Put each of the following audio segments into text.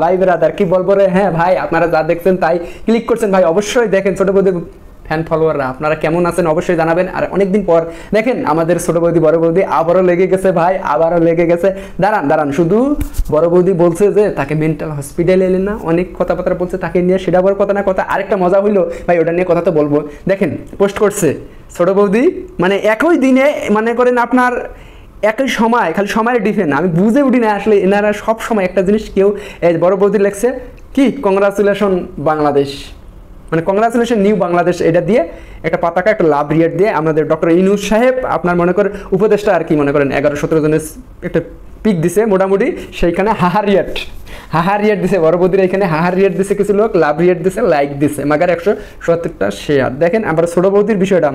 ভাই ব্রাদার কি বলবো রে, হ্যাঁ ভাই আপনারা যা দেখছেন তাই ক্লিক করছেন ভাই, অবশ্যই দেখেন ছোট বৌদি ফ্যান ফলোয়াররা আপনারা কেমন আছেন অবশ্যই জানাবেন। আর অনেকদিন পর দেখেন আমাদের ছোট বৌদি বড় বৌদি আবারও লেগে গেছে ভাই, আবারও লেগে গেছে। দাঁড়ান শুধু বড় বৌদি বলছে যে তাকে মেন্টাল হসপিটালে এলেন না, অনেক কথাবার্তা বলছে তাকে নিয়ে, সেটা বড় কথা না। কথা আরেকটা মজা হইলো ভাই, ওটা নিয়ে কথা তো বলবো। দেখেন পোস্ট করছে ছোট বৌদি, মানে একই দিনে মনে করেন আপনার একই সময়, খালি সময়ের ডিফারেন্স আমি বুঝে উঠি না আসলে এনারা সব সময় একটা জিনিস। কেউ বড় বৌদি লেখছে কি কংগ্রাচুলেশন বাংলাদেশ, মানে কংগ্রাচুলেশন নিউ বাংলাদেশ, এটা দিয়ে একটা পতাকা একটা লাভ রিয়েট দিয়ে আমাদের ডক্টর ইউনূস সাহেব আপনার মনে করেন উপদেষ্টা আর কি মনে করেন 11-17 জনের একটা পিক দিছে মোটামুটি, সেইখানে হাহার রিয়েট দিছে বড় বৌদির, এখানে হাহার রিয়েট দিছে কিছু লোক, লাভ রিয়েট দিছে, লাইক দিছে, মাগার 170টা শেয়ার। দেখেন আবার ছোট বৌদির বিষয়টা,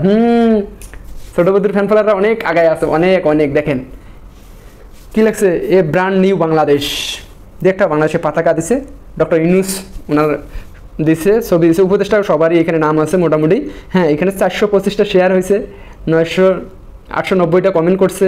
ছোট বৌদির ফ্যান ফলোয়াররা অনেক আগায় আছে, অনেক দেখেন কি লাগছে, এ ব্র্যান্ড নিউ বাংলাদেশ দিয়ে একটা বাংলাদেশের পতাকা দিছে ডক্টর ইউনূস ওনার দিছে, ছবি দিছে, উপদেষ্টা সবারই এখানে নাম আছে মোটামুটি। হ্যাঁ এখানে 425টা শেয়ার হয়েছে, 890টা কমেন্ট করছে,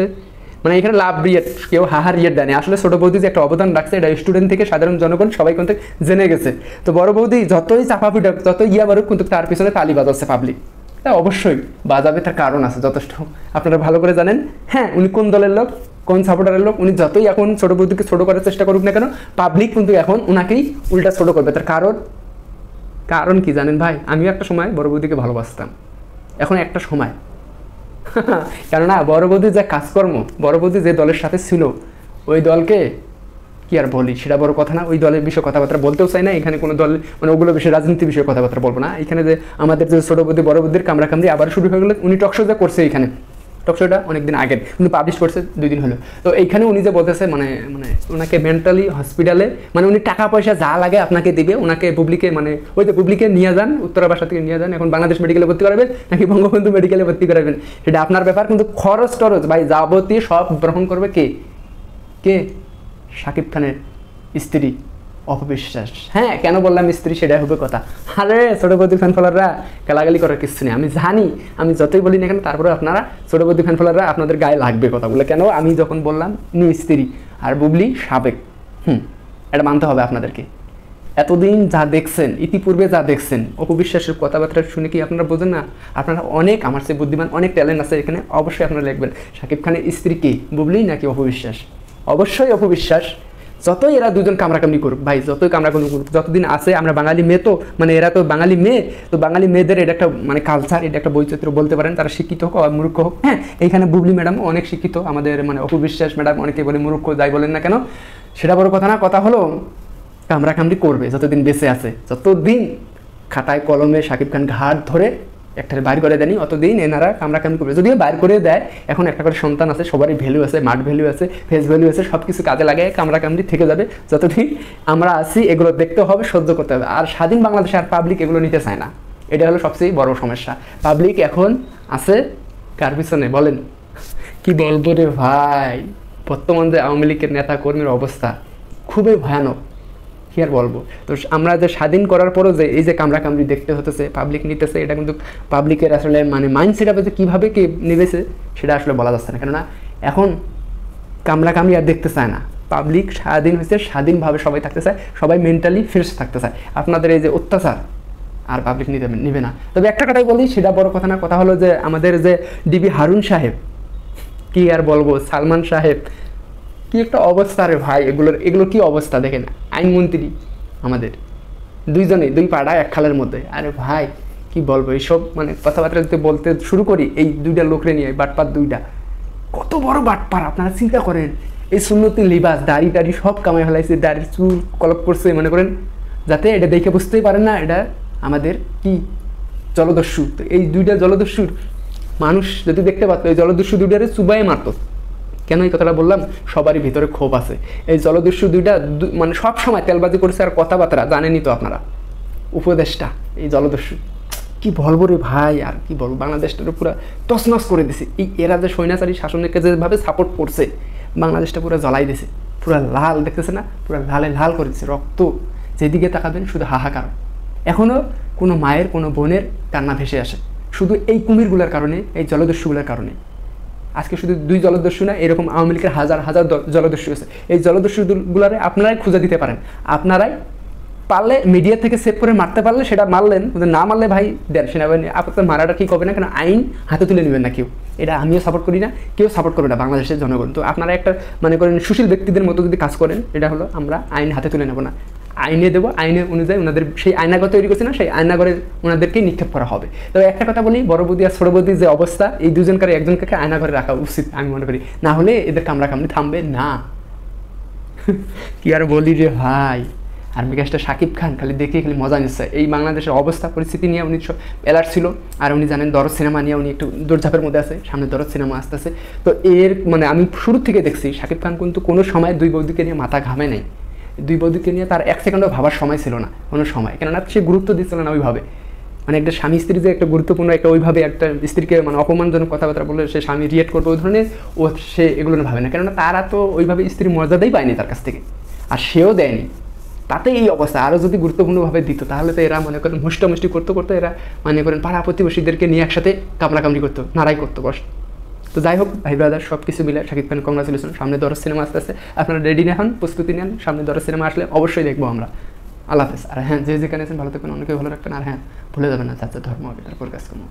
মানে এখানে লাভ রিয়েট, কেউ হাহার রিয়েট দেয়নি। আসলে ছোট বৌদি যে একটা অবদান রাখছে এটা স্টুডেন্ট থেকে সাধারণ জনগণ সবাই কিন্তু জেনে গেছে। তো বড় বৌদি যতই চাপা পিটা যতই বারুক কিন্তু তার পিছনে তালি বাজাচ্ছে পাবলিক, তা অবশ্যই বাজাবে, তার কারণ আছে যথেষ্ট, আপনারা ভালো করে জানেন। হ্যাঁ উনি কোন দলের লোক, কোন সাপোর্টারের লোক, উনি যতই এখন ছোট বৌদিকে ছোট করার চেষ্টা করুক না কেন, পাবলিক কিন্তু এখন উনাকেই উল্টা ছোট করবে। তার কারণ কি জানেন ভাই, আমিও একটা সময় বড় বৌদিকে ভালোবাসতাম, এখন একটা সময় কেননা বড় বৌদির যে কাজকর্ম, বড় বৌদি যে দলের সাথে ছিল ওই দলকে কি আর বলি, সেটা বড় কথা না। ওই দলের বিষয়ে কথাবার্তা বলতেও চাই না এখানে, কোনো দল মানে ওগুলো বিষয়ে রাজনীতি বিষয়ে কথাবার্তা বলবো না এখানে। যে আমাদের যে ছোট বৌদি বড় বৌদির কামড়াকামড়ি আবার শুরু হয়ে গেলো, উনি টকশো যে করছে এখানে, টকশোটা অনেকদিন আগের কিন্তু পাবলিশ করছে 2 দিন হলো। তো এইখানে উনি যে বলতেছে মানে ওনাকে মেন্টালি হসপিটালে, মানে উনি টাকা পয়সা যা লাগে আপনাকে দিবে, ওনাকে পাবলিকে মানে ওই যে পাবলিকে নিয়ে যান, উত্তরা বাসা থেকে নিয়ে যান, এখন বাংলাদেশ মেডিকেলে ভর্তি করাবেন নাকি বঙ্গবন্ধু মেডিকেলে ভর্তি করাবেন সেটা আপনার ব্যাপার, কিন্তু খরচ টরচ ভাই যাবতীয় সব গ্রহণ করবে কে শাকিব খানের স্ত্রী অপবিশ্বাস। হ্যাঁ কেন বললাম স্ত্রী, সেটাই হবে কথা। আরে ছোট বৌদি ফ্যান ফলোয়াররা গালাগালি করার কিছু নেই, আমি জানি, আমি যতই বলি না কেন তারপরে আপনারা ছোট বৌদি ফ্যান ফলোয়াররা আপনাদের গায়ে লাগবে কথাগুলো। কেন আমি যখন বললাম নি স্ত্রী আর বুবলি সাবেক, এটা মানতে হবে আপনাদেরকে। এতদিন যা দেখছেন, ইতিপূর্বে যা দেখছেন, অপবিশ্বাসের কথাবার্তা শুনে কি আপনারা বোঝেন না? আপনারা অনেক আমার চেয়ে বুদ্ধিমান, অনেক ট্যালেন্ট আছে এখানে, অবশ্যই আপনারা লিখবেন শাকিব খানের স্ত্রী কে, বুবলি নাকি অপবিশ্বাস? অবশ্যই অপবিশ্বাস। যতই এরা দুজন কামড়াকামড়ি করুক ভাই, যতই কামড়াকামড়ি করুক, যতদিন আছে আমরা বাঙালি মেয়ে, তো মানে এরা তো বাঙালি মেয়ে, তো বাঙালি মেয়েদের এটা একটা মানে কালচার, এটা একটা বৈচিত্র্য বলতে পারেন, তারা শিক্ষিত হোক আর মূর্খ হোক। হ্যাঁ এইখানে বুবলি ম্যাডাম অনেক শিক্ষিত, আমাদের মানে অপবিশ্বাস ম্যাডাম অনেকে বলে মূর্খ, যাই বলেন না কেন সেটা বড় কথা না। কথা হলো কামড়াকামড়ি করবে যতদিন বেঁচে আছে, যতদিন খাতায় কলমে শাকিব খান ঘাট ধরে একটা বাইর করে দেয়নি অতদিন এনারা কামড়াকামড়ি করবে। যদিও বাইর করে দেয়, এখন একটা করে সন্তান আছে, সবারই ভ্যালু আছে, মাঠ ভ্যালু আছে, ফেস ভ্যালু আছে, সব কিছু কাজে লাগে, কামড়াকামড়ি থেকে যাবে যতদিন আমরা আছি। এগুলো দেখতে হবে, সহ্য করতে হবে। আর স্বাধীন বাংলাদেশে আর পাবলিক এগুলো নিতে চায় না, এটা হলো সবচেয়ে বড় সমস্যা। পাবলিক এখন আছে কার পিছনে বলেন? কি বলবো রে ভাই, বর্তমান যে আওয়ামী লীগের নেতা কর্মীর অবস্থা খুবই ভয়ানক, কি আর বলবো। তো আমরা যে স্বাধীন করার পরও যে এই যে কামড়াকামড়ি দেখতে হতেছে, পাবলিক নিতেছে, এটা কিন্তু পাবলিকের আসলে মানে মাইন্ডসেট আপনি কীভাবে কি নিবেছে সেটা আসলে বলা যাচ্ছে না। কেননা এখন কামড়াকামড়ি আর দেখতে চায় না, পাবলিক স্বাধীন হয়েছে, স্বাধীনভাবে সবাই থাকতে চায়, সবাই মেন্টালি ফ্রেশ থাকতে চায়। আপনাদের এই যে অত্যাচার আর পাবলিক নিবে না। তবে একটা কথাই বলি, সেটা বড় কথা না। কথা হলো যে আমাদের যে ডিবি হারুন সাহেব, কি আর বলবো, সালমান সাহেব, কি একটা অবস্থা রে ভাই, এগুলোর কি অবস্থা দেখেন। আইনমন্ত্রী আমাদের দুইজনেই, দুই পাড়া এক খালের মধ্যে। আরে ভাই কি বলবো, এইসব মানে কথাবার্তা যদি বলতে শুরু করি, এই দুইটা লোকরে নিয়ে বাটপার দুইটা, কত বড় বাটপার আপনারা চিন্তা করেন। এই সুন্নতি লিবাস, দাড়ি টাড়ি সব কামাই ফেলাইছে, দাড়ির চুল কলপ করছে, মনে করেন যাতে এটা দেখে বুঝতেই পারেন না এটা আমাদের কি জলদস্যু। তো এই দুইটা জলদস্যুর মানুষ যদি দেখতে পারতো, এই জলদস্যু দুইটারে চুবাই মারতো। কেন এই কথাটা বললাম? সবারই ভিতরে ক্ষোভ আছে। এই জলদস্যু দুইটা মানে সব সময় তেলবাজি করছে আর কথাবার্তা জানেনই তো আপনারা। উপদেশটা এই জলদস্যু, কি বলবো রে ভাই, আর কি বলবো, বাংলাদেশটা পুরো তছনছ করে দিছে। এই এরা যে স্বৈরাচারী শাসনকে যেভাবে সাপোর্ট করছে, বাংলাদেশটা পুরো জ্বলাই দিছে, পুরো লাল দেখতেছে না, পুরো লালে লাল করে দিচ্ছে, রক্ত যেদিকে তাকাবেন শুধু হাহাকার। এখনও কোনো মায়ের কোনো বোনের কান্না ভেসে আসে, শুধু এই কুমিরগুলোর কারণে, এই জলদস্যুগুলোর কারণে। আজকে শুধু 2 জলদস্যু না, এরকম আওয়ামী লীগের হাজার হাজার জলদস্যু আছে। এই জলদস্যুগুলারে আপনারাই খুঁজে দিতে পারেন, আপনারাই পারলে মিডিয়া থেকে সেভ করে মারতে পারলে সেটা মারলেন, না মারলে ভাই দেন সেনাবাহিনী আপনার মারাটা ঠিক হবে না, কেন আইন হাতে তুলে নেবেন না কেউ। এটা আমিও সাপোর্ট করি না, কেউ সাপোর্ট করবে না বাংলাদেশের জনগণ। তো আপনারা একটা মনে করেন সুশীল ব্যক্তিদের মতো যদি কাজ করেন, এটা হলো আমরা আইন হাতে তুলে নেব না, আইনে দেবো, আইনের অনুযায়ী ওনাদের সেই আয়নাঘর তৈরি করছে না, সেই আয়নাঘরে ওনাদেরকেই নিক্ষেপ করা হবে। তবে একটা কথা বলি, বড় বৌদি আর ছোট বৌদির যে অবস্থা, এই দুজনকার একজনকে আয়নাঘরে রাখা উচিত আমি মনে করি, না হলে এদের কামড়াকামড়ি থামবে না। কি আর বলি রে ভাই, আর্মি ক্যাস্টটা শাকিব খান খালি দেখে খালি মজা নিচ্ছে। এই বাংলাদেশের অবস্থা পরিস্থিতি নিয়ে উনি অ্যালার্ট ছিল, আর উনি জানেন দরদ সিনেমা নিয়ে উনি একটু দৌড়ঝাঁপের মধ্যে আছে, সামনে দরদ সিনেমা আসতেছে। তো এর মানে আমি শুরু থেকে দেখছি শাকিব খান কিন্তু কোনো সময় 2 বৌদিকে নিয়ে মাথা ঘামে নাই, 2 বৌদিকে নিয়ে তার 1 সেকেন্ডও ভাবার সময় ছিল না কোনো সময়, কেননা সে গুরুত্ব দিচ্ছিল না ওইভাবে। মানে একটা স্বামী স্ত্রী যে একটা গুরুত্বপূর্ণ একটা ওইভাবে একটা স্ত্রীকে মানে অপমানজনক কথাবার্তা বললে সে স্বামী রিয়েক্ট করবে ওই ধরনের, ও সে এগুলো ভাবে না, কেননা তারা তো ওইভাবে স্ত্রীর মর্যাদাই পায়নি তার কাছ থেকে, আর সেও দেয়নি। তাতে এই অবস্থা, আরও যদি গুরুত্বপূর্ণভাবে দিত তাহলে তো এরা মনে করেন মুষ্টামুষ্টি করতে করতে এরা মনে করেন পাড়া প্রতিবেশীদেরকে নিয়ে একসাথে কামড়াকামড়ি করতো, নাড়াই করতো বস। তো যাই হোক ভাই ব্রাদার, সব কিছু মিলে শাকিব খান কংগ্রাচুলেশন, সামনে দরদ সিনেমা আসতে আসতে আপনারা রেডি না হন, প্রস্তুতি নেন, সামনে দরদ সিনেমা আসলে অবশ্যই দেখবো আমরা। আল্লাহ হাফেজ। আর হ্যাঁ, যে যেখানে আছেন ভালো থাকবেন, অনেকে ভালো রাখবেন, আর হ্যাঁ ভুলে যাবেন না যার ধর্ম হবে তারপর কাজ করবো।